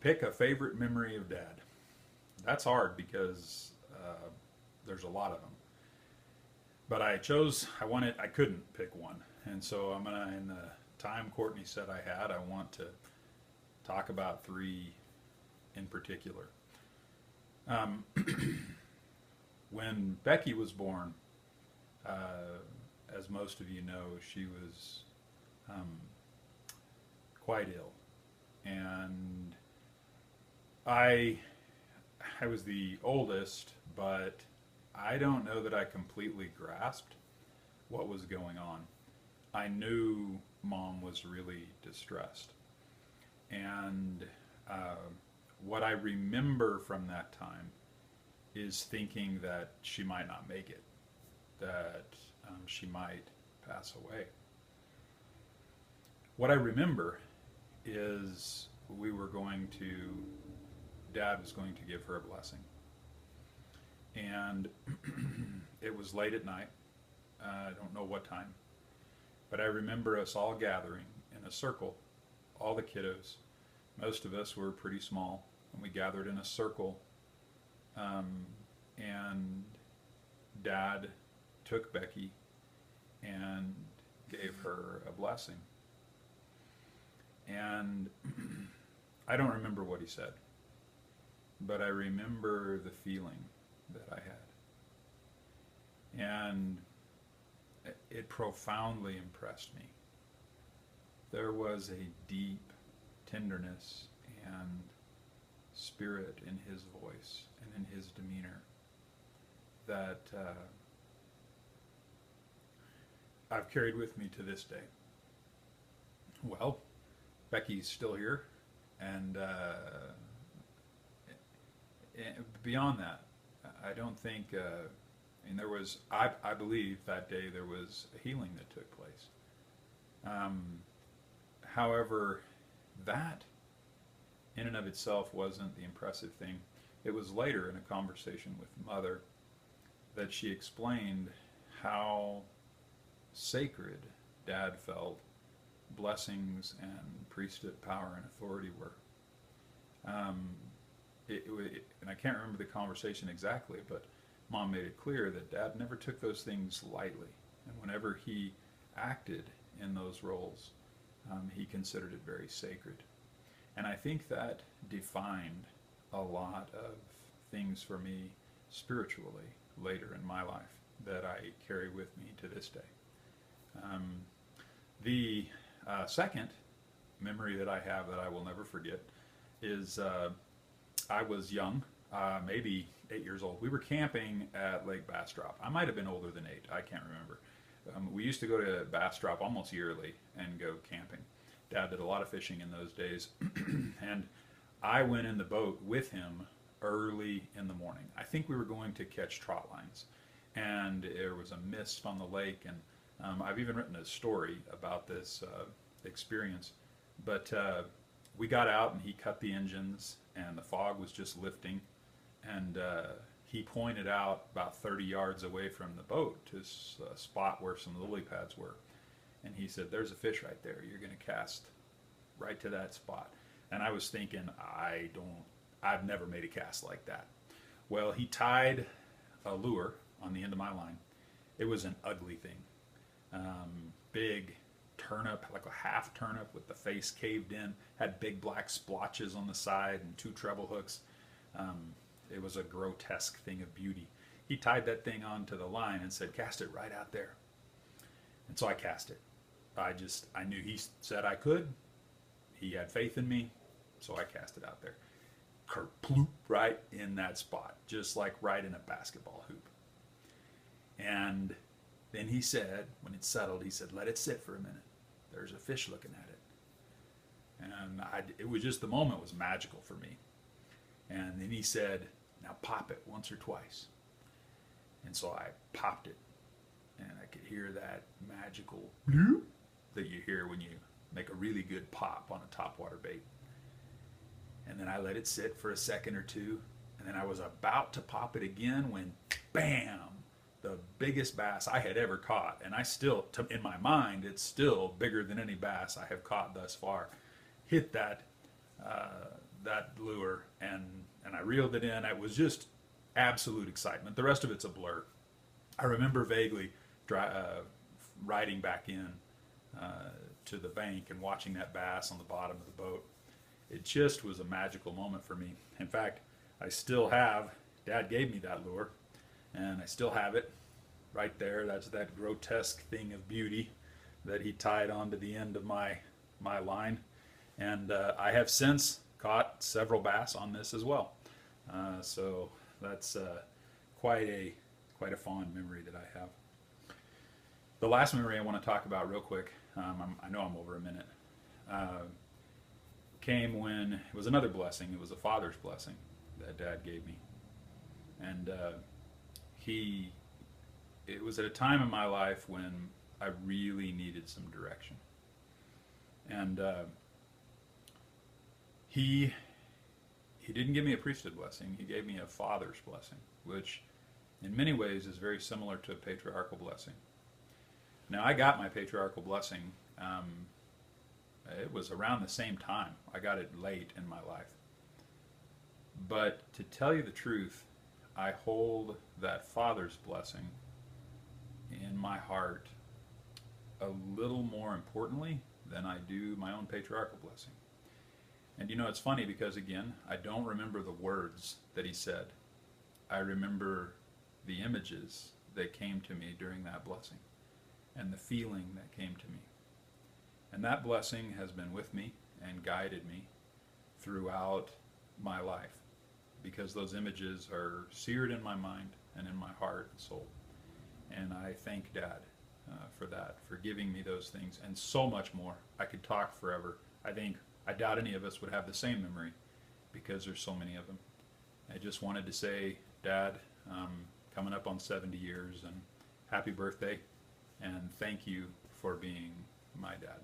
Pick a favorite memory of Dad. That's hard because there's a lot of them. But I couldn't pick one. And so I'm going to, in the time Courtney said I had, I want to talk about three in particular. Um, when Becky was born, as most of you know, she was um, quite ill. And I I was the oldest, but I don't know that I completely grasped what was going on. I knew Mom was really distressed. And uh, what I remember from that time is thinking that she might not make it, that she might pass away. What I remember is we were going to, Dad was going to give her a blessing. And it was late at night. I don't know what time, but I remember us all gathering in a circle, all the kiddos. Most of us were pretty small, and we gathered in a circle. And Dad took Becky and gave her a blessing. And I don't remember what he said, but I remember the feeling that I had. And it profoundly impressed me. There was a deep tenderness and spirit in his voice and in his demeanor that I've carried with me to this day. Well, Becky's still here, and beyond that, I don't think. There was. I believe that day there was a healing that took place. However, that in and of itself wasn't the impressive thing. It was later in a conversation with Mother that she explained how sacred Dad felt blessings and priesthood power and authority were. And I can't remember the conversation exactly, but Mom made it clear that Dad never took those things lightly. And whenever he acted in those roles, he considered it very sacred. And I think that defined a lot of things for me spiritually later in my life that I carry with me to this day. The second memory that I have that I will never forget is I was young, maybe 8 years old. We were camping at Lake Bastrop. I might have been older than 8. I can't remember. We used to go to Bastrop almost yearly and go camping. Dad did a lot of fishing in those days. And I went in the boat with him early in the morning. I think we were going to catch trot lines. And there was a mist on the lake. And I've even written a story about this experience. But we got out and he cut the engines and the fog was just lifting. And he pointed out about 30 yards away from the boat to a spot where some lily pads were. And he said, "There's a fish right there. You're going to cast right to that spot." And I was thinking, I've never made a cast like that. Well, he tied a lure on the end of my line. It was an ugly thing. Big turnip, like a half turnip with the face caved in, had big black splotches on the side and 2 treble hooks. It was a grotesque thing of beauty. He tied that thing onto the line and said, "Cast it right out there." And so I cast it. I knew he said I could. He had faith in me, so I cast it out there. Kerploop, right in that spot, just like right in a basketball hoop. And then he said, when it settled, he said, "Let it sit for a minute. There's a fish looking at it." And it was just, the moment was magical for me. And then he said, "Now pop it once or twice." And so I popped it. And I could hear that magical bloop that you hear when you make a really good pop on a topwater bait. And then I let it sit for a second or two. And then I was about to pop it again when, bam, the biggest bass I had ever caught. And I still, in my mind, it's still bigger than any bass I have caught thus far. Hit that that lure, and I reeled it in. It was just absolute excitement. The rest of it's a blur. I remember vaguely riding back in to the bank and watching that bass on the bottom of the boat. It just was a magical moment for me. In fact, I still have, Dad gave me that lure, and I still have it right there. That's that grotesque thing of beauty that he tied onto the end of my line. And I have since caught several bass on this as well. So that's quite a fond memory that I have. The last memory I want to talk about real quick, I know I'm over a minute, came when it was another blessing. It was a father's blessing that Dad gave me. And it was at a time in my life when I really needed some direction. And he didn't give me a priesthood blessing. He gave me a father's blessing, which in many ways is very similar to a patriarchal blessing. Now, I got my patriarchal blessing, it was around the same time. I got it late in my life. But to tell you the truth, I hold that father's blessing in my heart a little more importantly than I do my own patriarchal blessing. And you know, it's funny because, again, I don't remember the words that he said. I remember the images that came to me during that blessing and the feeling that came to me. And that blessing has been with me and guided me throughout my life because those images are seared in my mind and in my heart and soul. And I thank Dad for that, for giving me those things and so much more. I could talk forever. I doubt any of us would have the same memory because there's so many of them. I just wanted to say, Dad, coming up on 70 years, and happy birthday, and thank you for being my dad.